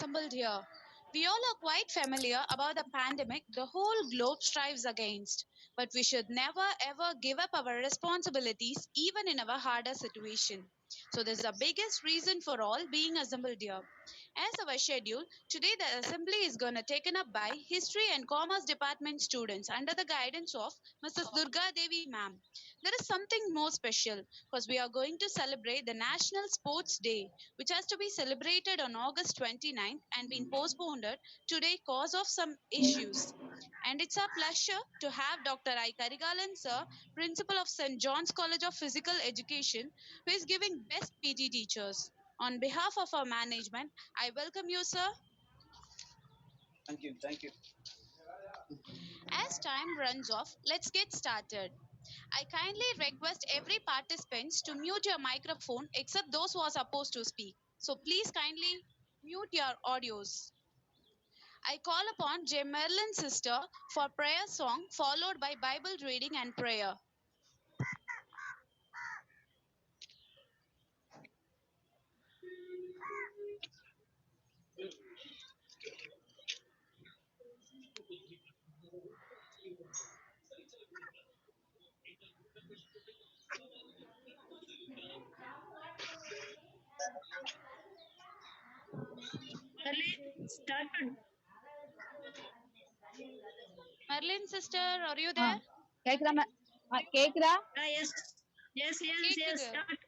assembled here. We all are quite familiar about the pandemic the whole globe strives against. But we should never ever give up our responsibilities even in our harder situation. So this is the biggest reason for all being assembled here. As our schedule, today the assembly is gonna taken up by History and Commerce Department students under the guidance of Mrs. Durga Devi ma'am. There is something more special because we are going to celebrate the National Sports Day, which has to be celebrated on August 29th and been postponed today cause of some issues. And it's our pleasure to have Dr. I. Karigalan sir, principal of St. John's College of Physical Education, who is giving best PT teachers. On behalf of our management, I welcome you, sir. Thank you. Thank you. As time runs off, let's get started. I kindly request every participant to mute your microphone except those who are supposed to speak. So please kindly mute your audios. I call upon J. Merlin's sister for prayer song followed by Bible reading and prayer. Started. Merlin sister, are you there? கேக்குதா கேக்குதா Yes. கேக்குது. Start.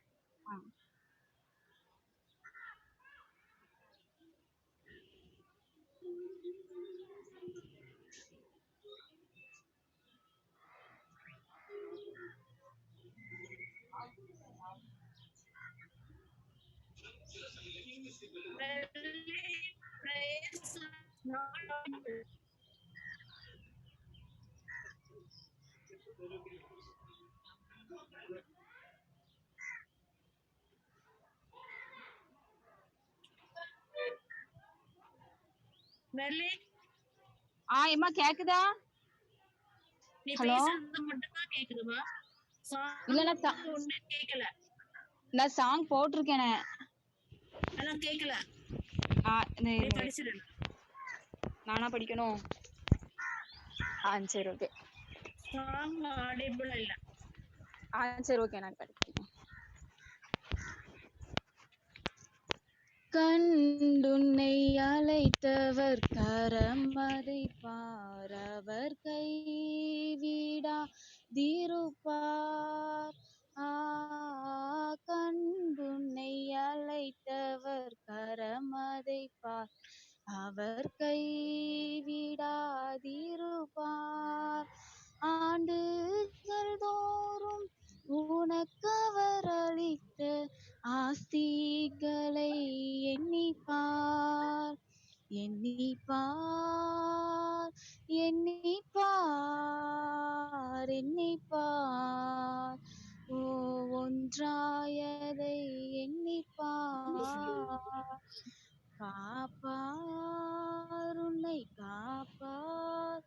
Praise not audible. Merlin, எம்மா கேக்குதா நீ hello பேசுறது மட்டும் தான் கேக்குதுமா. இல்ல ஒண்ணு கேக்கல. நான் சாங் போட்டிருக்கேனே அதான் கேக்கல. நீ படிச்சிரு. நானா படிக்கணும் சரி ஓகே சாங் ஆடிபிள் இல்ல. சரி ஓகே நான் படிக்கிறேன். கண்டுன்னை அழைத்தவர் கரமதை பாரவர் கைவிடா தீருப்பார். கண்டுன்னை அழைத்தவர் கரமதை பார் அவர் கைவிடாதிருப்பார். ஆண்டுகள் தோறும் உனக்கவர் அளித்த ஆஸ்திகளை எண்ணிப்பார் எண்ணிப்பார் எண்ணிப்பார் எண்ணிப்பார். ஒன்றாயதை எண்ணிப்பார். காப்பார் உன்னை காப்பார்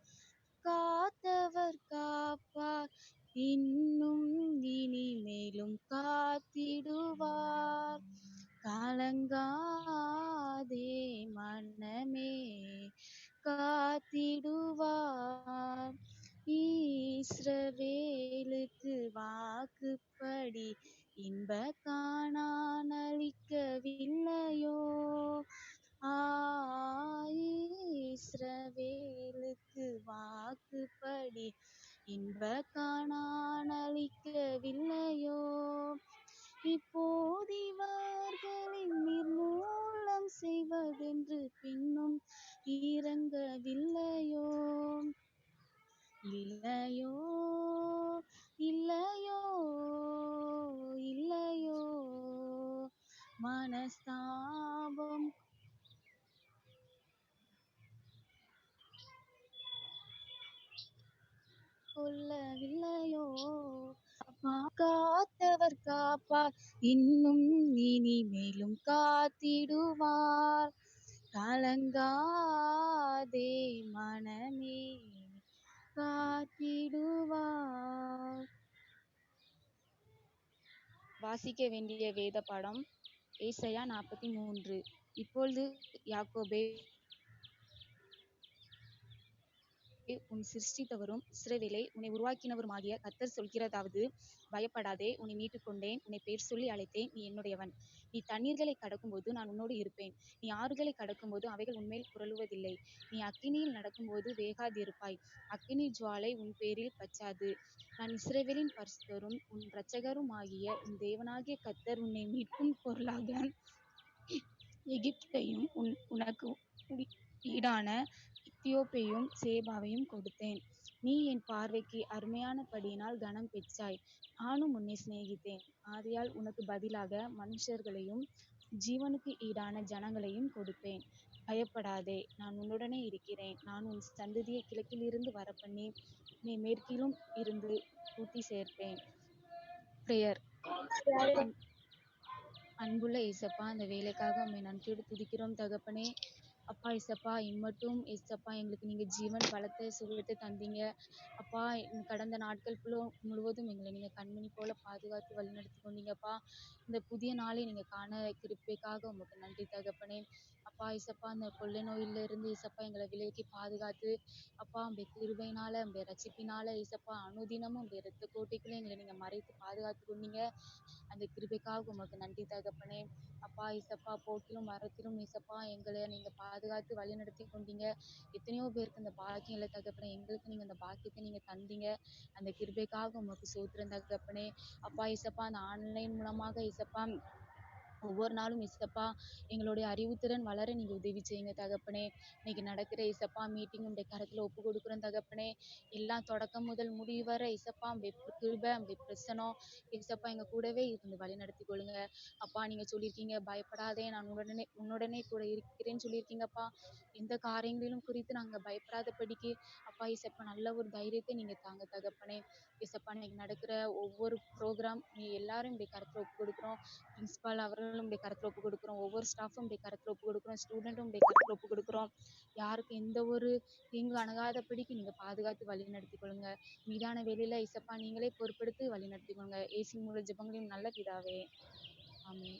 காத்தவர் காப்பார் இன்னும் இனிமேலும் காத்திடுவார். கலங்காதே மனமே காத்திடுவார். ஈஸ்ரவேலுக்கு வாக்குப்படி இன்ப காணான் அளிக்கவில்லையோ. ஈஸ்ரவேலுக்கு வாக்குப்படி இன்ப காணான் அளிக்கவில்லையோ. இப்போதிவர்களின் நிர்மூலம் செய்வதென்று பின்னும் இறங்கவில்லையோ. இல்லையோ இல்லையோ இல்லையோ மனஸ்தாபம் கொள்ளவில்லையோ. காத்தவர் காப்பார் இன்னும் இனிமேலும் காத்திடுவார். கலங்காதே மனமே காத்திடுவார். வாசிக்க வேண்டிய வேத பாடம் ஏசாயா 43. இப்பொழுது யாக்கோபே, உன் சிருஷ்டித்தவரும் இஸ்ரவேலே உன்னை உருவாக்கினவருமாகிய கர்த்தர் சொல்கிறதாவது, பயப்படாதே, உன்னை மீட்டுக் கொண்டேன், உன்னை பேர் சொல்லி அழைத்தேன், நீ என்னுடையவன். நீ தண்ணீர்களை கடக்கும்போது நான் உன்னோடு இருப்பேன், நீ ஆறுகளை கடக்கும்போது அவைகள் உன்மேல் புரளுவதில்லை. நீ அக்கினியில் நடக்கும்போது வேகாதிருப்பாய், அக்கினி ஜுவாலை உன் பேரில் பற்றாது. நான் இஸ்ரவேலின் பரிசுத்தரும் உன் இரட்சகருமாகிய உன் தேவனாகிய கர்த்தர் உன்னை மீட்கும் பொருளாக எகிப்தையும் உனக்கு ஈடான எத்தியோப்பையும் சேபாவையும் கொடுத்தேன். நீ என் பார்வைக்கு அருமையானபடியினால் கனம் பெற்றாய், நானும் உன்னை சிநேகித்தேன். ஆகையால் உனக்கு பதிலாக மனுஷர்களையும் ஜீவனுக்கு ஈடான ஜனங்களையும் கொடுப்பேன். பயப்படாதே, நான் உன்னுடனே இருக்கிறேன். நான் உன் சந்ததியை கிழக்கிலிருந்து வரப்பண்ணி உன்னை மேற்கிலும் இருந்து கூட்டி சேர்ப்பேன். பிரேயர். அன்புள்ள ஏசப்பா, இந்த வேலைக்காக உம்மை நன்றியோடு துதிக்கிறோம் தகப்பனே. அப்பா ஏசப்பா, இம்மட்டும் ஏசப்பா எங்களுக்கு நீங்க ஜீவன் பலத்தை சுகத்தை தந்தீங்க. அப்பா, கடந்த நாட்கள் முழுவதும் எங்களை நீங்க கண்மணி போல பாதுகாத்து வழிநடத்தி கொண்டீங்கப்பா. இந்த புதிய நாளை நீங்க காண கிருபைக்காக உமக்கு நன்றி தகப்பனே. அப்பா ஏசப்பா, அந்த கொள்ளை நோயில இருந்து ஏசப்பா எங்களை விலக்கி பாதுகாத்து, அப்பா உங்களுடைய கிருபையினால உங்களுடைய ரட்சிப்பினால ஏசப்பா அனுதினமும் உங்களுடைய இரத்த கோட்டைக்குள்ள எங்களை நீங்க மறைத்து பாதுகாத்து கொண்டீங்க. அந்த கிருபைக்காக உமக்கு நன்றி தகப்பனே. அப்பா ஏசப்பா, போக்கிலும் மரத்திலும் ஏசப்பா எங்களை நீங்க பாதுகாத்து வழி நடத்தி கொண்டீங்க. எத்தனையோ பேருக்கு அந்த பாக்கியம் இல்லை தகப்பனே, எங்களுக்கு நீங்க அந்த பாக்கியத்தை நீங்க தந்தீங்க. அந்த கிருபைக்காக உமக்கு ஸ்தோத்திரம் தகப்பனே. அப்பா ஏசப்பா, அந்த ஆன்லைன் மூலமாக ஏசப்பா ஒவ்வொரு நாளும் ஏசப்பா எங்களுடைய அறிவுத்திறன் வளர நீங்க உதவி செய்யுங்க தகப்பனே. இன்னைக்கு நடக்கிற ஏசப்பா மீட்டிங் உடைய கரத்துல ஒப்பு கொடுக்குறோம் தகப்பனே. எல்லாம் தொடக்கம் முதல் முடிவு வர ஏசப்பா கிருபை உடைய பிரசனம் ஏசப்பா எங்க கூடவே இருந்து வழி நடத்தி கொள்ளுங்க. அப்பா, நீங்க சொல்லியிருக்கீங்க, பயப்படாதே, நான் உன்னுடனே கூட இருக்கிறேன்னு சொல்லியிருக்கீங்கப்பா. எந்த காரியங்களிலும் குறித்து நாங்க பயப்படாதபடிக்கு அப்பா ஏசப்பா நல்ல ஒரு தைரியத்தை நீங்க தாங்க தகப்பனே. ஏசப்பா, இன்னைக்கு நடக்கிற ஒவ்வொரு ப்ரோக்ராம் நீ எல்லாரும் இப்படி கருத்துல ஒப்பு கொடுக்குறோம். பிரின்சிபால் அவர்களும் இப்படி கருத்துல ஒப்பு கொடுக்குறோம். ஒவ்வொரு ஸ்டாஃபும் இப்படி கருத்துல ஒப்பு கொடுக்குறோம். ஸ்டூடெண்ட்டும் இப்படி கருத்துல ஒப்பு கொடுக்குறோம். யாருக்கும் எந்த ஒரு தீங்கு அணுகாதபடிக்கு நீங்க பாதுகாத்து வழி நடத்தி கொள்ளுங்க. மீதான வேலையில இசப்பா நீங்களே பொறுப்பெடுத்து வழி நடத்தி கொள்ளுங்க. ஏசி மூல ஜெபங்களின் நல்ல பிதாவே, ஆமென்.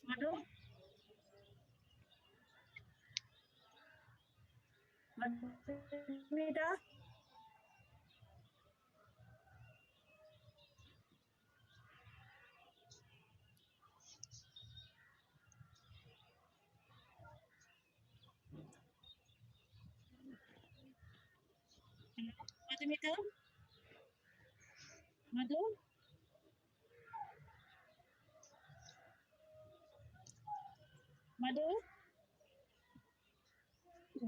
Madhu Madhumitha Madhumitha Madhu Madhu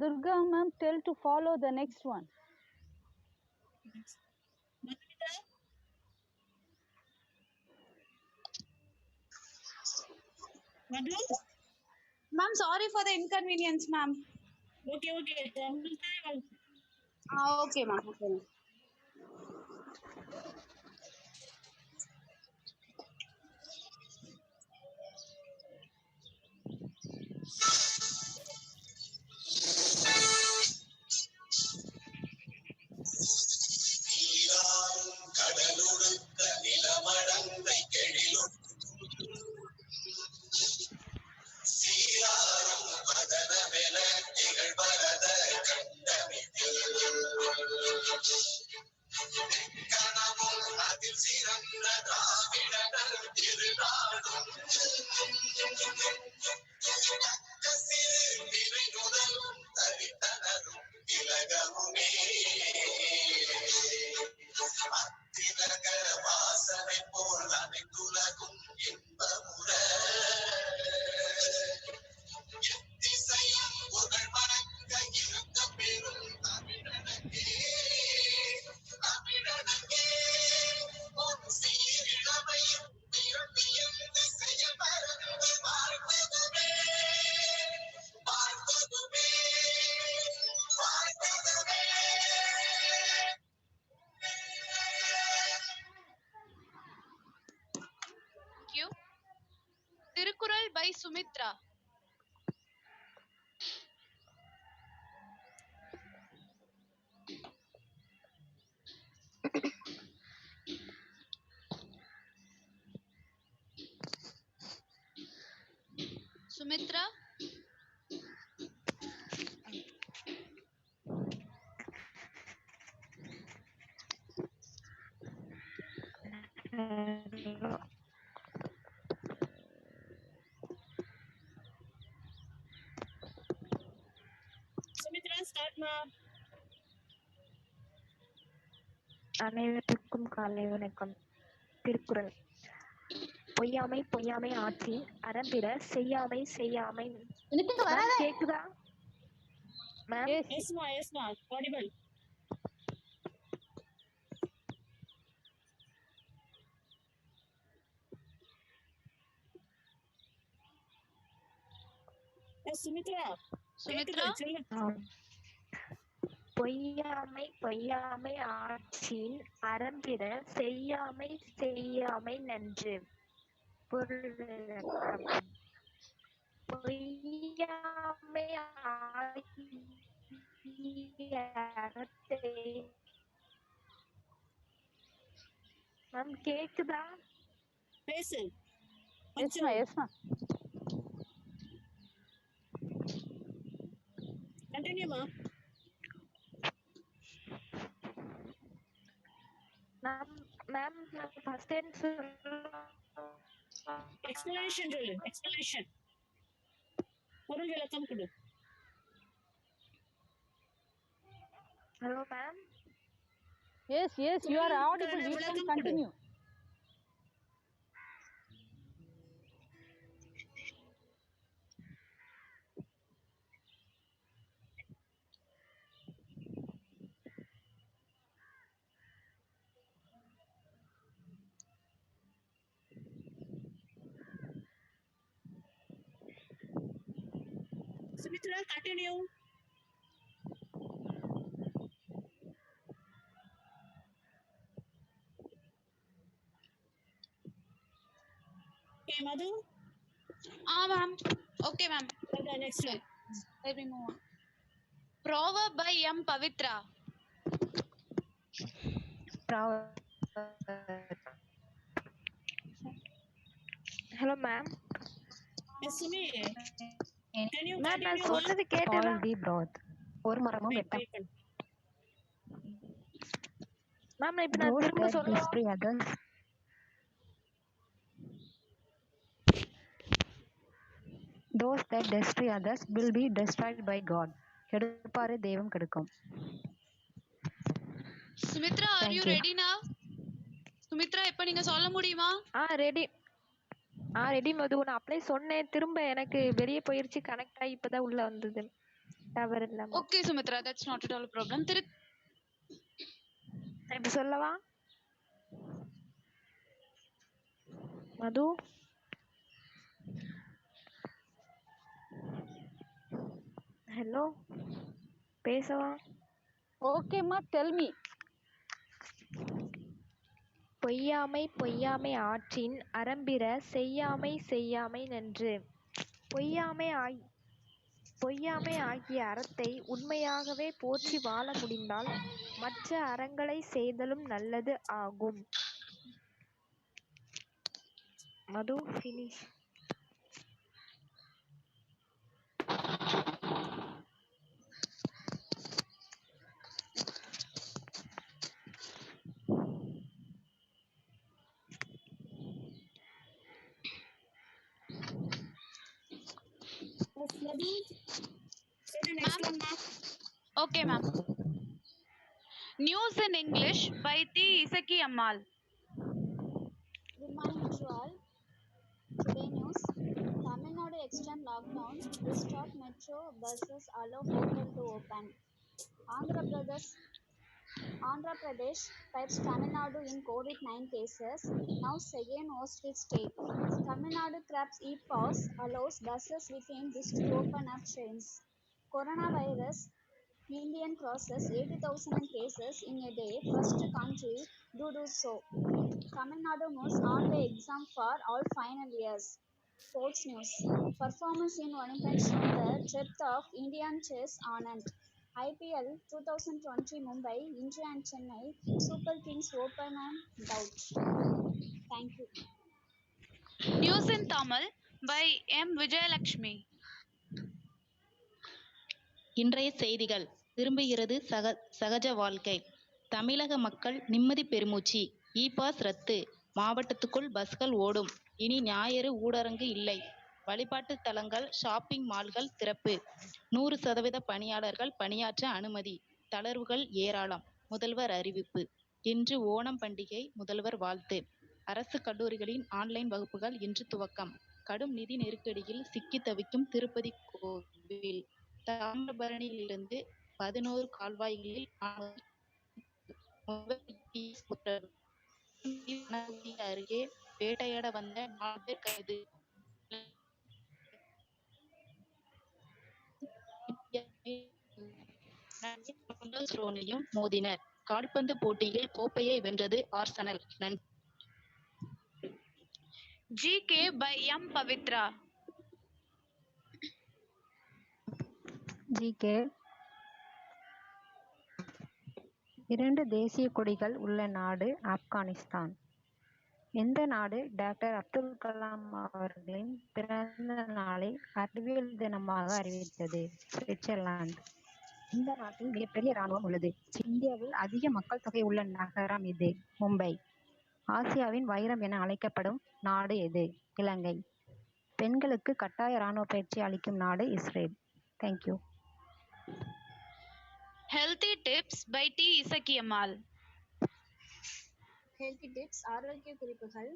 Durga ma'am, tell to follow the next one. Madhumitha Madhu. Ma'am, sorry for the inconvenience, ma'am. Okay okay Okay, ma'am. Okay. கடலுடுக்க நிலமடந்தை கெழிலும் சீராரும் மதனமென திகழ்வரத கண்டமிட்டு கணமும் அதில் சிறந்த திராவிடர்கள் திருநாடும் சிறு நிறை முதலும் தரித்தனரும் திலகமுமே by Sumitra. Sumitra? Sumitra, start ma. அனைவருக்கும் காலை வணக்கம். திருக்குறள். பொய்யாமை பொய்யாமை ஆட்சி அறம்பிற செய்யாமை செய்யாமை. மேம் கேக்குதா ma'am? Yes ma, audible. Yes, Sumitra. Sumitra? பொய்யாமை பொய்யாமை ஆட்சியின் அறம்பிற செய்யாமை செய்யாமை நன்று. பொருள் விளக்கம். பொய்யாமை ஆகிய அறத்தை மேம் கேக்குதா? பேசு. Yes, ma. Yes, ma. Continue ma. Ma'am first time Explanation சொல்லு. Explanation. பொருள் விளக்கம் கொடு. Hello ma'am. Yes, you are audible. You can continue. Sumitra, continue. Okay, Madhu. Ma'am. Okay, ma'am. Okay, next one. Let me move on. Proverb by M. Pavitra. Hello ma'am. Yes, Sumi. Can you ma'am நான் continue? சொன்னது கேட்டதா? ஒரு மரமும் வெட்ட ma'am இப்ப நான் திரும்ப சொல்லலாம். Those that destroy others will be destroyed by God. கெடுப்பாரை தெய்வம் கெடுக்கும். Sumitra, are you ready now? Sumitra, இப்ப நீங்க சொல்ல முடியுமா? ரெடி மது. நான் அப்ளை சொன்னேன், திரும்ப எனக்கு வெளியே போயிருச்சு, கனெக்ட் ஆகி இப்பதான் உள்ள வந்தது. டவர் இல்லாம. Okay, Sumitra, that's not at all a problem. இப்ப சொல்லவா மது? ஹலோ, பேசவா? Okay, ma. Tell me. பொய்யாமை பொய்யாமை ஆற்றின் அறம்பிற செய்யாமை செய்யாமை நன்று. பொய்யாமை ஆகிய அறத்தை உண்மையாகவே போற்றி வாழ முடிந்தால் மற்ற அறங்களை செய்தலும் நல்லது ஆகும். மது, finish. Okay, ma'am. News in English by T. Isaki Ammal. Good morning to all. Today news. Tamil Nadu extend lockdown. Restart metro buses allow hotel to open. Andhra Pradesh types Tamil Nadu in COVID-19 cases. Now second host state. Tamil Nadu crabs e-pass allows buses within this to open up trains. Coronavirus. Indian crosses 80,000 cases in a day. First country to do so. Tamil Nadu moves on the exam for all final years. Sports news. Performance in Olympics from the depth of Indian chess Anand. IPL 2020 Mumbai, India and Chennai Super Kings open on doubt. Thank you. News in Tamil by M. Vijayalakshmi. இன்றைய செய்திகள். திரும்புகிறது சகஜ வாழ்க்கை. தமிழக மக்கள் நிம்மதி பெருமூச்சு. E pass ரத்து. மாவட்டத்துக்குள் பஸ்கள் ஓடும். இனி ஞாயிறு ஊரடங்கு இல்லை. வழிபாட்டு தலங்கள், ஷாப்பிங் மால்கள் திறப்பு. 100% பணியாளர்கள் பணியாற்ற அனுமதி. தளர்வுகள் ஏராளம். முதல்வர் அறிவிப்பு. இன்று ஓணம் பண்டிகை, முதல்வர் வாழ்த்து. அரசு கல்லூரிகளின் ஆன்லைன் வகுப்புகள் இன்று துவக்கம். கடும் நிதி நெருக்கடியில் சிக்கி தவிக்கும் திருப்பதி கோவில். தாமிரபரணியிலிருந்து 11 கால்வாய்களில் உத்தரவு. அருகே வேட்டையாட வந்த 4 பேர் கைது. ரோனியும் மோதினர். கால்பந்து போட்டியில் கோப்பையை வென்றது ஆர்சனல். நன்றி. GK by M. Pavitra. GK. 2 தேசிய கொடிகள் உள்ள நாடு ஆப்கானிஸ்தான். எந்த நாடு டாக்டர் அப்துல் கலாம் அவர்களின் பிறந்த நாளை அறிவியல் தினமாக அறிவித்தது? சுவிட்சர்லாந்து. இந்த நாட்டில் மிகப்பெரிய இராணுவம் உள்ளது. இந்தியாவில் அதிக மக்கள் தொகை உள்ள நகரம் இது? மும்பை. ஆசியாவின் வைரம் என அழைக்கப்படும் நாடு எது? இலங்கை. பெண்களுக்கு கட்டாய இராணுவ பயிற்சி அளிக்கும் நாடு Israel. Thank you. Healthy tips by T. Isakiyamal. Healthy tips ஆரோக்கிய குறிப்புகள்.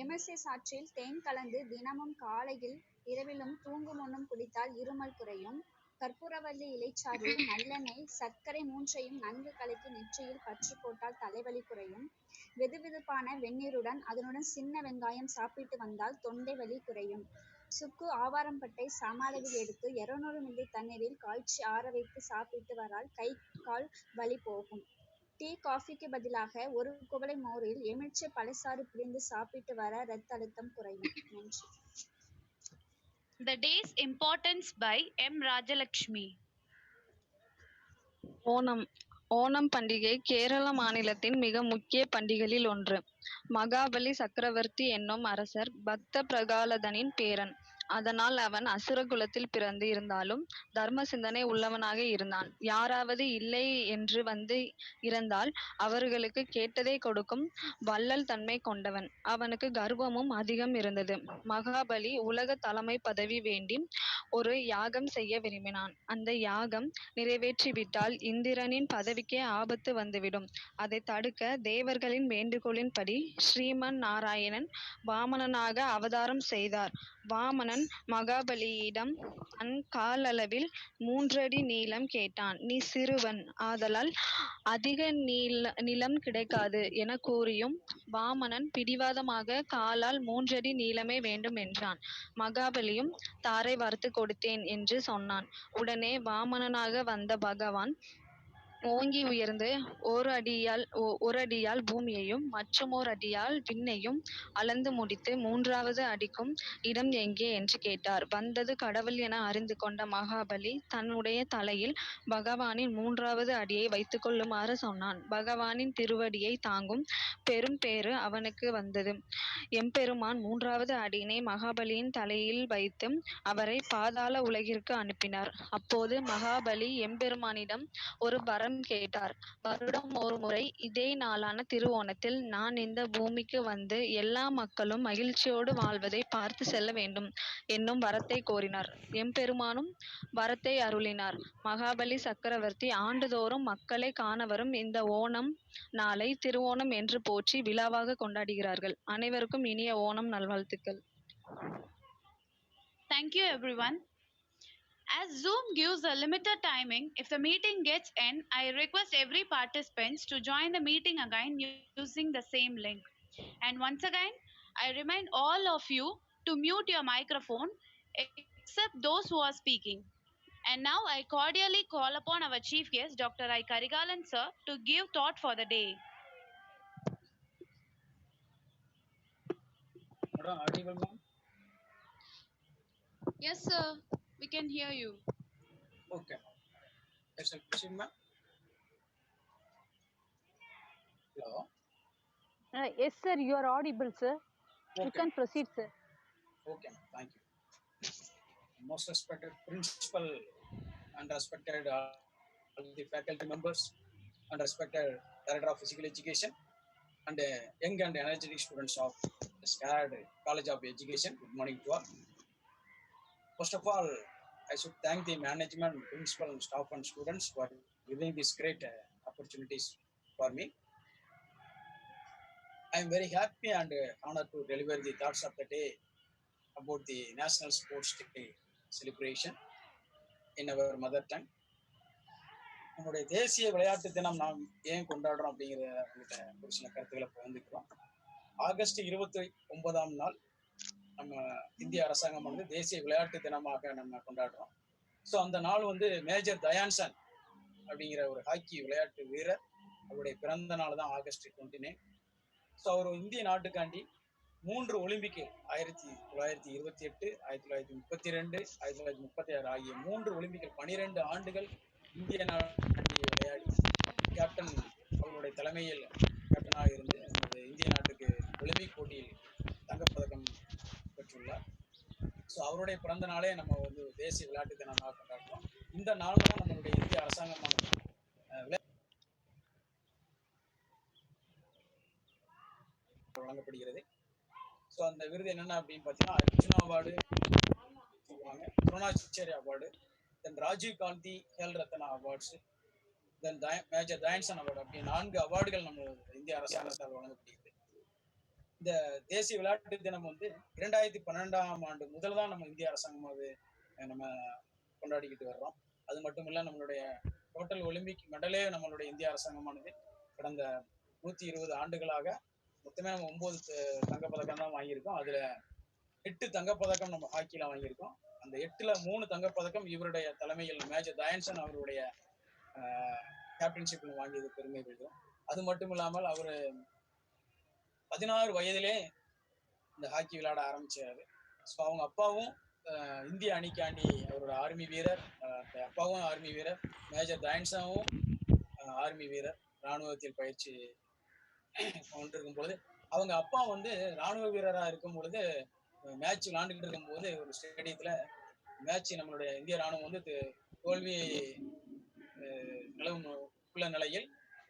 எம்எஸ்ஏ சாற்றில் தேன் கலந்து தினமும் காலையில் இரவிலும் தூங்கும் முன்னும் குடித்தால் இருமல் குறையும். கற்பூரவள்ளி இலைச்சாறு, நல்லெண்ணெய், சர்க்கரை மூன்றையும் நன்கு கலக்கி நெற்றியில் பற்று போட்டால் தலைவலி குறையும். வெதுவெதுப்பான வெந்நீருடன் அதனுடன் சின்ன வெங்காயம் சாப்பிட்டு வந்தால் தொண்டை வலி குறையும். சுக்கு, ஆவாரம்பட்டை சம அளவில் எடுத்து 200 மில்லி தண்ணீரில் காய்ச்சி ஆற வைத்து சாப்பிட்டு வரால் கை கால் வலி போகும். டீ, காஃபிக்கு பதிலாக 1 குவளை மோரில் எலுமிச்சை பழச்சாறு பிழிந்து சாப்பிட்டு வர இரத்த அழுத்தம் குறையும். நன்றி. The day's importance by M. Rajalakshmi. Onam பண்டிகை கேரள மாநிலத்தின் மிக முக்கிய பண்டிகைகளில் ஒன்று. மகாபலி சக்கரவர்த்தி என்னும் அரசர் பக்த பிரகலாதனின் பேரன். அதனால் அவன் அசுர குலத்தில் பிறந்து இருந்தாலும் தர்ம சிந்தனை உள்ளவனாக இருந்தான். யாராவது இல்லை என்று வந்து இறந்தால் அவர்களுக்கு கேட்டதை கொடுக்கும் வள்ளல் தன்மை கொண்டவன். அவனுக்கு கர்வமும் அதிகம் இருந்தது. மகாபலி உலக தலைமை பதவி வேண்டி ஒரு யாகம் செய்ய விரும்பினான். அந்த யாகம் நிறைவேற்றிவிட்டால் இந்திரனின் பதவிக்கே ஆபத்து வந்துவிடும். அதை தடுக்க தேவர்களின் வேண்டுகோளின்படி ஸ்ரீமன் நாராயணன் வாமனனாக அவதாரம் செய்தார். வாமனன் மகாபலியிடம் தன் காலளவில் 3 அடி நீளம் கேட்டான். நீ சிறுவன், ஆதலால் அதிக நிலம் கிடைக்காது என கூறியும் வாமனன் பிடிவாதமாக காலால் 3 அடி நீளமே வேண்டும் என்றான். மகாபலியும் தாரை வார்த்து கொடுத்தேன் என்று சொன்னான். உடனே வாமனனாக வந்த பகவான் ஓங்கி உயர்ந்து ஒரு அடியால் பூமியையும் மற்றுமோர் அடியால் விண்ணையும் அளந்து முடித்து 3வது அடிக்கும் இடம் எங்கே என்று கேட்டார். வந்தது கடவுள் என அறிந்து கொண்ட மகாபலி தன்னுடைய தலையில் பகவானின் 3வது அடியை வைத்துக் கொள்ளுமாறு சொன்னான். பகவானின் திருவடியை தாங்கும் பெரும் பேறு அவனுக்கு வந்தது. எம்பெருமான் 3வது அடியினை மகாபலியின் தலையில் வைத்து அவரை பாதாள உலகிற்கு அனுப்பினார். அப்போது மகாபலி எம்பெருமானிடம் ஒரு வரம் கேட்டார். வருடம் ஒரு முறை இதே நாளான திருவோணத்தில் நான் இந்த பூமிக்கு வந்து எல்லா மக்களும் மகிழ்ச்சியோடு வாழ்வதை பார்த்து செல்ல வேண்டும் என்னும் வரத்தை கோரினார். எம்பெருமானும் வரத்தை அருளினார். மகாபலி சக்கரவர்த்தி ஆண்டுதோறும் மக்களை காண வரும் இந்த ஓணம் நாளை திருவோணம் என்று போற்றி விழாவாக கொண்டாடுகிறார்கள். அனைவருக்கும் இனிய ஓணம் நல்வாழ்த்துக்கள். Thank you everyone. As Zoom gives a limited timing, if the meeting gets end, I request every participant to join the meeting again using the same link. And once again, I remind all of you to mute your microphone except those who are speaking. And now I cordially call upon our chief guest, Dr. I. Karigalan sir, to give thought for the day. Madam, audible, ma'am? Yes, sir. We can hear you. Okay. Yes, sir. Proceed, ma'am. Hello. Yes, sir, you are audible, sir. You Okay. can proceed, sir. Okay. Thank you. Most respected principal and respected all the faculty members and respected director of physical education and young and energetic students of SCAD College of Education. Good morning to all. First of all, I should thank the management, principal, staff, and students for giving these great opportunities for me. I am very happy and honored to deliver the thoughts of the day about the National Sports Day celebration in our mother tongue. நம்முடைய தேசிய விளையாட்டு தினம் நாம் ஏன் கொண்டாடுறோம் அப்படிங்கிற ஒரு சில கருத்துக்களை பகிர்ந்துக்கிறோம். ஆகஸ்ட் 29ஆம் நாள் நம்ம இந்திய அரசாங்கம் வந்து தேசிய விளையாட்டு தினமாக நம்ம கொண்டாடுறோம். ஸோ அந்த நாள் வந்து மேஜர் தயான்சன் அப்படிங்கிற ஒரு ஹாக்கி விளையாட்டு வீரர், அவருடைய பிறந்த நாள் தான் ஆகஸ்ட் 29. ஸோ அவர் இந்திய நாட்டுக்காண்டி 3 ஒலிம்பிக் 1928, 1932, 1936 ஆகிய 3 ஒலிம்பிக் 12 ஆண்டுகள் இந்திய நாட்டில் விளையாடி கேப்டன் அவருடைய தலைமையில் கேப்டனாக இருந்து இந்திய நாட்டுக்கு ஒலிம்பிக் போட்டியில் தங்கப்பதக்கம் பெற்றுள்ளார். ஸோ அவருடைய பிறந்த நாளே நம்ம வந்து தேசிய விளையாட்டு தினமாக கொண்டாடுறோம். இந்த நாள் தான் நம்மளுடைய இந்திய அரசாங்கமான வழங்கப்படுகிறது. ஸோ அந்த விருது என்னென்ன அப்படின்னு பார்த்தீங்கன்னா, அர்ஜுனா அவார்டு சொல்லுவாங்க, துரோணாச்சாரி அவார்டு, தென் ராஜீவ் காந்தி கேல் ரத்னா அவார்ட்ஸ், தென் மேஜர் தயான்சன் அவார்டு அப்படி 4 அவார்டுகள் நம்ம இந்திய அரசாங்கத்தால் வழங்கப்படுகிறது. இந்த தேசிய விளையாட்டு தினம் வந்து 2012ஆம் ஆண்டு முதல் தான் நம்ம இந்திய அரசாங்கமாகவே நம்ம கொண்டாடிக்கிட்டு வர்றோம். அது மட்டும் இல்லை, நம்மளுடைய டோட்டல் ஒலிம்பிக் மெடலே நம்மளுடைய இந்திய அரசாங்கமானது கடந்த 120 ஆண்டுகளாக மொத்தமே நம்ம 9 தங்கப்பதக்கம் தான் வாங்கியிருக்கோம். அதில் 8 தங்கப்பதக்கம் நம்ம ஹாக்கியில் வாங்கியிருக்கோம். அந்த 8ல் 3 தங்கப்பதக்கம் இவருடைய தலைமையில் மேஜர் தயான்சன் அவருடைய கேப்டன்ஷிப்பில் வாங்கியது பெருமை பெறுகிறோம். அது மட்டும் இல்லாமல் அவர் 16 வயதிலே இந்த ஹாக்கி விளையாட ஆரம்பிச்சாரு. ஸோ அவங்க அப்பாவும் இந்திய அணிக்காண்டி அவரோட ஆர்மி வீரர், அப்பாவும் ஆர்மி வீரர், மேஜர் தயான்சனும் ஆர்மி வீரர், இராணுவத்தில் பயிற்சி கொண்டிருக்கும் பொழுது அவங்க அப்பா வந்து இராணுவ வீரராக இருக்கும் பொழுது மேட்ச் விளாண்டுக்கிட்டு இருக்கும்போது ஒரு ஸ்டேடியத்தில் மேட்ச் நம்மளுடைய இந்திய இராணுவம் வந்து தோல்வி நிலவும் உள்ள நிலையில்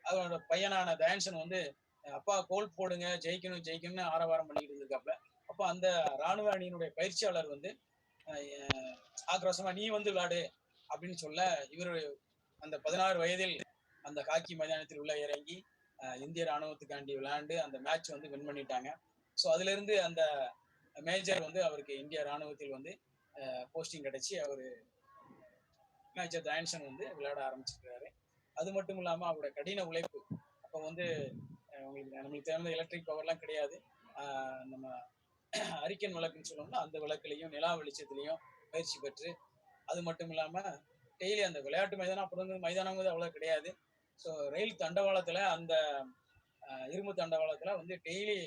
அவரோட பையனான தயான்சன் வந்து அப்பா கோல் போடுங்க, ஜெயிக்கணும் ஜெயிக்கணும்னு ஆரவாரம் பண்ணிக்கிட்டு இருந்திருக்காப்ல. அப்போ அந்த இராணுவ அணியினுடைய பயிற்சியாளர் வந்து ஆக்ரோஷமா நீ வந்து விளையாடு அப்படின்னு சொல்ல, இவர் அந்த 16 வயதில் அந்த ஹாக்கி மைதானத்தில் உள்ள இறங்கி இந்திய இராணுவத்துக்காண்டி விளையாண்டு அந்த மேட்ச் வந்து வின் பண்ணிட்டாங்க. ஸோ அதுல இருந்து அந்த மேஜர் வந்து அவருக்கு இந்திய இராணுவத்தில் வந்து போஸ்டிங் கிடைச்சி அவர் மேஜர் தயான்சன் வந்து விளையாட ஆரம்பிச்சிருக்காரு. அது மட்டும் இல்லாம அவரோட கடின உழைப்பு, அப்போ வந்து நம்மளுக்கு தேர்ந்த எலக்ட்ரிக் பவர்லாம் கிடையாது, நம்ம அரிக்கன் விளக்குன்னு சொல்லுவோம்னா அந்த விளக்குலையும் நிலா வெளிச்சத்துலையும் பயிற்சி பெற்று, அது மட்டும் இல்லாம டெய்லி அந்த விளையாட்டு மைதானம் அப்புறம் வந்து மைதானம் அவ்வளோ கிடையாது. ஸோ ரயில் தண்டவாளத்துல அந்த இரும்பு தண்டவாளத்துல வந்து டெய்லி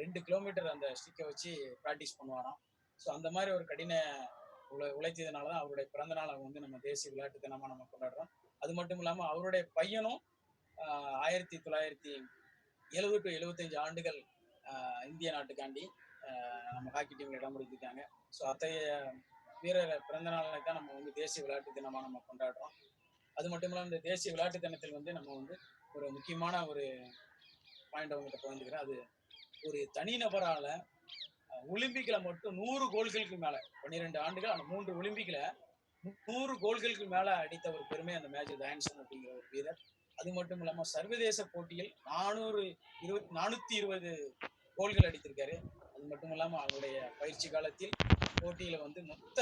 2 கிலோமீட்டர் அந்த ஸ்டிக்கை வச்சு ப்ராக்டிஸ் பண்ணுவாராம். ஸோ அந்த மாதிரி ஒரு கடின உழைத்ததுனால தான் அவருடைய பிறந்த நாளை வந்து நம்ம தேசிய விளையாட்டு தினமா நம்ம கொண்டாடுறோம். அது மட்டும் இல்லாம அவருடைய பையனும் 1970 to 75 ஆண்டுகள் இந்திய நாட்டுக்காண்டி நம்ம ஹாக்கி டீம்ல இடம் பிடிச்சிருக்காங்க. ஸோ அத்தகைய வீரர் பிறந்த நாளை தான் நம்ம வந்து தேசிய விளையாட்டு தினமா நம்ம கொண்டாடுறோம். அது மட்டும் இல்லாமல் இந்த தேசிய விளையாட்டு தினத்தில் வந்து நம்ம வந்து ஒரு முக்கியமான ஒரு பாயிண்ட் அவங்ககிட்ட பகிர்ந்துக்கிறேன். அது ஒரு தனிநபரால ஒலிம்பிக்ல மட்டும் 100 கோல்களுக்கு மேல 12 ஆண்டுகள் அந்த 3 ஒலிம்பிக்ல 100 கோல்களுக்கு மேல அடித்த ஒரு பெருமை அந்த மேஜர் தயான்சன் அப்படிங்கிற ஒரு வீரர். அது மட்டும் இல்லாம சர்வதேச போட்டியில் 420 கோல்கள் அடித்திருக்காரு. அது மட்டும் இல்லாம அவருடைய பயிற்சி காலத்தில் போட்டியில வந்து மொத்த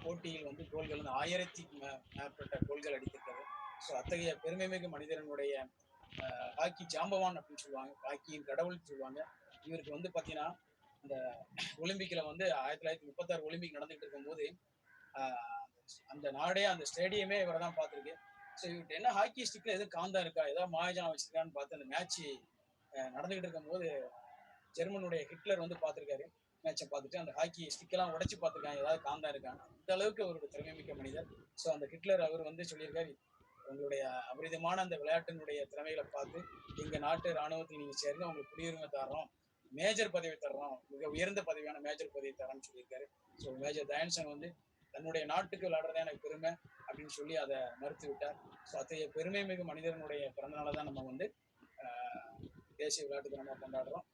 போட்டியில் வந்து கோல்கள் வந்து 1000க்கும் மேற்பட்ட கோல்கள் அடித்திருக்காரு. ஸோ அத்தகைய பெருமை மிகு மனிதனுடைய ஹாக்கி ஜாம்பவான் அப்படின்னு சொல்லுவாங்க, ஹாக்கியின் கடவுள்னு சொல்லுவாங்க. இவருக்கு வந்து பார்த்தீங்கன்னா இந்த ஒலிம்பிக்கில் வந்து 1936 ஒலிம்பிக் நடந்துகிட்டு இருக்கும்போது அந்த நாடே அந்த ஸ்டேடியமே இவரை தான் பார்த்துருக்கு. ஸோ இவர்கிட்ட என்ன ஹாக்கி ஸ்டிக்ல எதுவும் காந்தம் இருக்கா, ஏதாவது மாயஜானம் வச்சிருக்கான்னு பார்த்து அந்த மேட்ச் நடந்துகிட்டு இருக்கும்போது ஜெர்மனுடைய ஹிட்லர் வந்து பார்த்துருக்காரு. மேட்சை பார்த்துட்டு அந்த ஹாக்கி ஸ்டிக்கெல்லாம் உடைச்சு பார்த்துருக்காங்க, ஏதாவது காந்தா இருக்காங்க. அந்த அளவுக்கு அவரோட திறமை மிக்க மனிதர். ஸோ அந்த ஹிட்லர் அவர் வந்து சொல்லியிருக்காரு, உங்களுடைய அபரிதமான அந்த விளையாட்டினுடைய திறமைகளை பார்த்து எங்க நாட்டு ராணுவத்தில் நீங்க சேருங்க, உங்களுக்கு குடியுரிமை தர்றோம், மேஜர் பதவி தர்றோம், மிக உயர்ந்த பதவியான மேஜர் பதவி தரோம்னு சொல்லியிருக்காரு. ஸோ மேஜர் தயான்சன் வந்து தன்னுடைய நாட்டுக்கு விளையாடுறதே எனக்கு பெருமை அப்படின்னு சொல்லி அதை மறுத்து விட்டார். ஸோ அத்தகைய பெருமை மிகு மனிதனுடைய பிறந்தநாளை தான் நம்ம வந்து தேசிய விளையாட்டு தினமாக கொண்டாடுறோம்.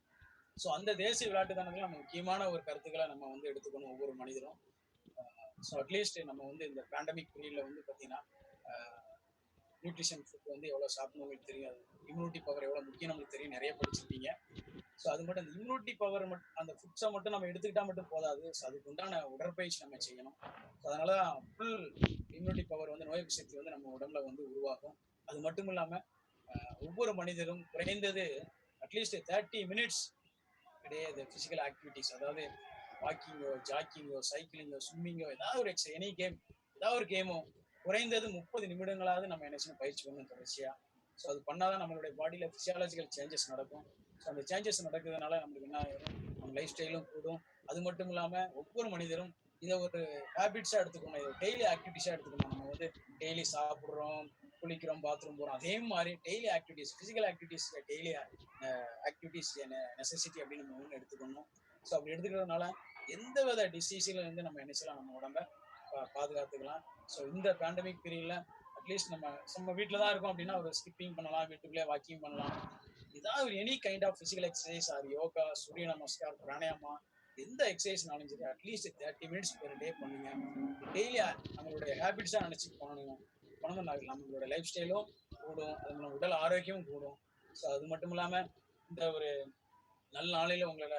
ஸோ அந்த தேசிய விளையாட்டு தினத்துல நம்ம முக்கியமான ஒரு கருத்துக்களை நம்ம வந்து எடுத்துக்கணும் ஒவ்வொரு மனிதரும். ஸோ அட்லீஸ்ட் நம்ம வந்து இந்த பேண்டமிக் பீரியட்ல வந்து பார்த்தீங்கன்னா நியூட்ரிஷன் ஃபுட் வந்து எவ்வளோ சாப்பிடணும் உங்களுக்கு தெரியும், இம்யூனிட்டி பவர் எவ்வளோ முக்கியம் நம்மளுக்கு தெரியும், நிறைய படிச்சிருப்பீங்க. ஸோ அது மட்டும் அந்த இம்யூனிட்டி பவர் மட்டும் அந்த ஃபுட்ஸை மட்டும் நம்ம எடுத்துக்கிட்டா மட்டும் போதாது. ஸோ அதுக்கு உண்டான உடற்பயிற்சி நம்ம செய்யணும். ஸோ அதனால ஃபுல் இம்யூனிட்டி பவர் வந்து நோய் எதிர்ப்பு சக்தி வந்து நம்ம உடம்புல வந்து உருவாகும். அது மட்டும் இல்லாமல் ஒவ்வொரு மனிதரும் குறைந்தது அட்லீஸ்ட் 30 மினிட்ஸ் இடையே இந்த ஃபிசிக்கல் ஆக்டிவிட்டிஸ், அதாவது வாக்கிங்கோ, ஜாக்கிங்கோ, சைக்கிளிங்கோ, ஸ்விம்மிங்கோ, ஏதாவது ஒரு எனி கேம், ஏதாவது ஒரு கேமோ குறைந்தது 30 நிமிடங்களாவது நம்ம என்ன செய்யணும், பயிற்சி பண்ணணும் தொடர்ச்சியா. ஸோ அது பண்ணாதான் நம்மளுடைய பாடியில பிசியாலஜிக்கல் சேஞ்சஸ் நடக்கும். ஸோ அந்த சேஞ்சஸ் நடக்கிறதுனால நம்மளுக்கு என்ன ஆயிரும், நம்ம லைஃப் ஸ்டைலும் கூடும். அது மட்டும் இல்லாம ஒவ்வொரு மனிதரும் இதை ஒரு ஹேபிட்ஸா எடுத்துக்கணும், இதை டெய்லி ஆக்டிவிட்டிஸா எடுத்துக்கணும். நம்ம வந்து டெய்லி சாப்பிட்றோம், குளிக்கிறோம், பாத்ரூம் போகிறோம், அதே மாதிரி daily activities, physical activities, daily activities necessity அப்படின்னு நம்ம ஒன்று எடுத்துக்கணும். ஸோ அப்படி எடுத்துக்கிறதுனால எந்த வித டிசீஸில் வந்து நம்ம என்ன செய்யலாம், நம்ம உடம்ப பாதுகாத்துக்கலாம். ஸோ இந்த பேண்டமிக் பீரியட்ல அட்லீஸ்ட் நம்ம வீட்டில் தான் இருக்கோம் அப்படின்னா ஒரு ஸ்கிப்பிங் பண்ணலாம், வீட்டுக்குள்ளே வாக்கிங் பண்ணலாம், ஏதாவது ஒரு any kind of physical exercise, or yoga, Surya Namaskar, pranayama, எந்த எக்ஸசைஸ்னாலும் சரி அட்லீஸ்ட் 30 மினிட்ஸ் பெர் டே பண்ணுங்க. டெய்லி நம்மளுடைய ஹேபிட்ஸாக நினச்சி பண்ணணும். நம்மளோட லைஃப் ஸ்டைலும் கூடும், அது நம்ம உடல் ஆரோக்கியமும் கூடும். ஸோ அது மட்டும் இல்லாமல் இந்த ஒரு நல்ல நாளையில் உங்களோட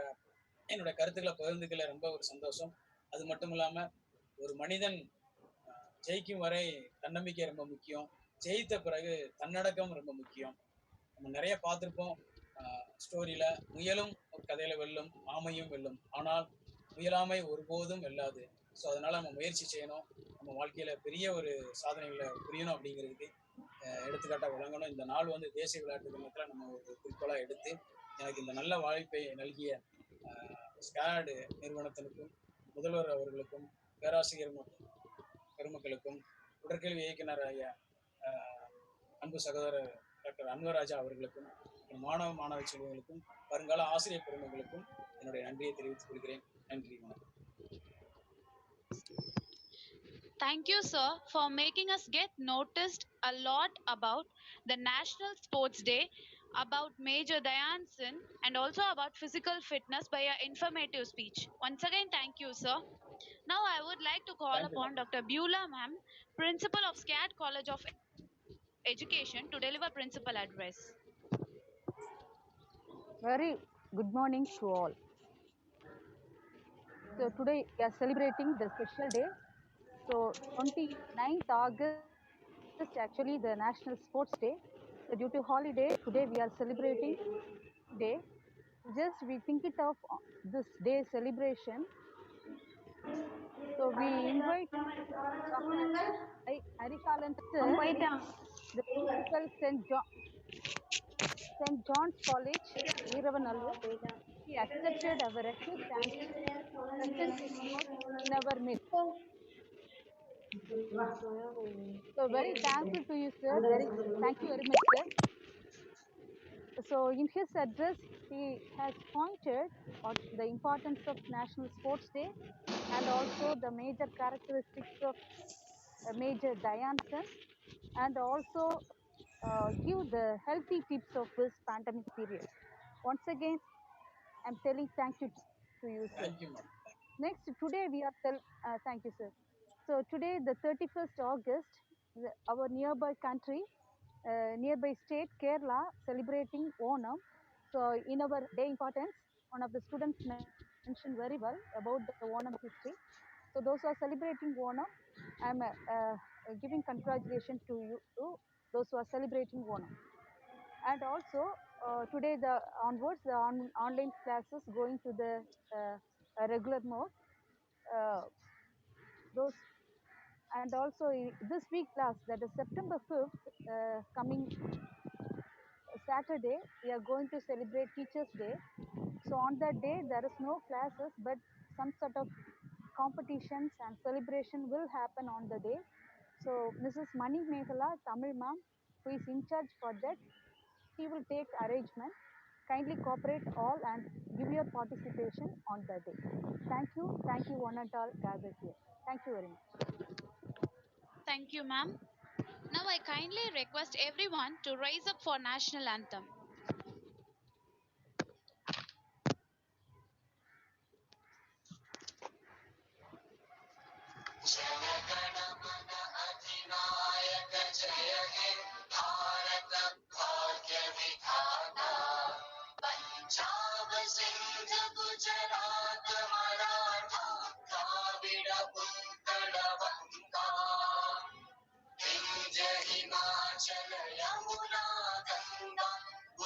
என்னோட கருத்துக்களை பகிர்ந்துக்கல ரொம்ப ஒரு சந்தோஷம். அது மட்டும் இல்லாமல் ஒரு மனிதன் ஜெயிக்கும் வரை தன்னம்பிக்கை ரொம்ப முக்கியம், ஜெயித்த பிறகு தன்னடக்கம் ரொம்ப முக்கியம். நம்ம நிறைய பார்த்துருப்போம் ஸ்டோரியில, முயலும் ஒரு கதையில வெல்லும், ஆமையும் வெல்லும், ஆனால் முயலாமை ஒருபோதும் வெல்லாது. ஸோ அதனால நம்ம முயற்சி செய்யணும், நம்ம வாழ்க்கையில பெரிய ஒரு சாதனைகளை புரியணும் அப்படிங்கிறதுக்கு எடுத்துக்காட்டாக விளங்கணும். இந்த நாள் வந்து தேசிய விளையாட்டு தினத்துல நம்ம ஒரு குறிக்கோளாக எடுத்து எனக்கு இந்த நல்ல வாய்ப்பை நல்கிய ஸ்காட் நிறுவனத்திற்கும், முதல்வர் அவர்களுக்கும், பேராசிரியர் பெருமக்களுக்கும், உடற்கல்வி இயக்குனர் ஐயா அன்பு சகோதரர் டாக்டர் அன்வராஜா அவர்களுக்கும், மாணவ செல்வங்களுக்கும், வருங்கால ஆசிரியர் பெருமக்களுக்கும் என்னுடைய நன்றியை தெரிவித்துக் கொள்கிறேன். நன்றி, வணக்கம். Thank you, sir, for making us get noticed a lot about the National Sports Day, about Major Dayansan, and also about physical fitness by your informative speech. Once again, thank you, sir. Now, I would like to call upon Dr. Beulah ma'am, Principal of SCAD College of Education, to deliver principal address. Very good morning to all. So today we are celebrating the special day. So 29th August is actually the National Sports Day. So due to holiday, today we are celebrating day. Just we think it of this day celebration. So we invite Harikalan, the principal St. John's College, Veeravanallur. He accepted our request and present in our midst. So very thankful to you, sir. Thank you very much, sir. So in his address, he has pointed on the importance of National Sports Day and also the major characteristics of Major Dayansan, and also give the healthy tips of this pandemic period. Once again, I'm telling thank you to you, sir. Thank you, ma'am. Next, today we are thank you, sir. So today, the 31st August, our nearby country, nearby state, Kerala, celebrating Onam. So in our day importance, one of the students mentioned very well about the Onam history. So those who are celebrating Onam, I'm giving congratulations to you, to those who are celebrating Onam. And also today onwards, the online classes going to the regular mode. Those, and also this week class, that is September 5th, coming Saturday, we are going to celebrate Teachers' Day. So on that day, there is no classes, but some sort of competitions and celebration will happen on the day. So Mrs. Mani Meghala, Tamil ma'am, who is in charge for that, she will take arrangement. Kindly cooperate all and give your participation on that day. Thank you one and all gathered here. Thank you very much. Thank you, ma'am. Now I kindly request everyone to rise up for national anthem. Jana Gana Mana अधिनायक जय हे भारत भाग्य विधाता पंजाब सिंध गुजरात मराठा द्राविड उत्कल बंगा विंध्य हिमाचल यमुना गंगा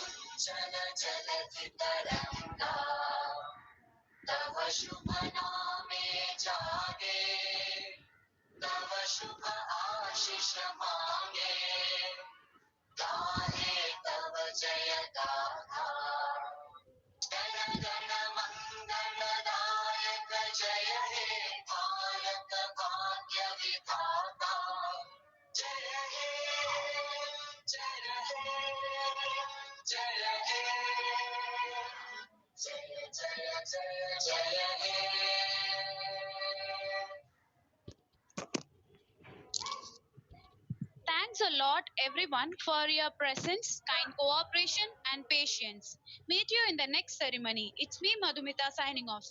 उज्जल जलधि तरंगा तव शुभ नामे जागे तव शुभ आशीष मांगे गाहे तव जय गाथा जन गण मंगलदायक जय हे भारत भाग्य विधाता जय हे जय हे जय हे जय जय जय जय हे Thanks a lot, everyone, for your presence, kind cooperation, and patience. Meet you in the next ceremony. It's me, Madhumita, signing off.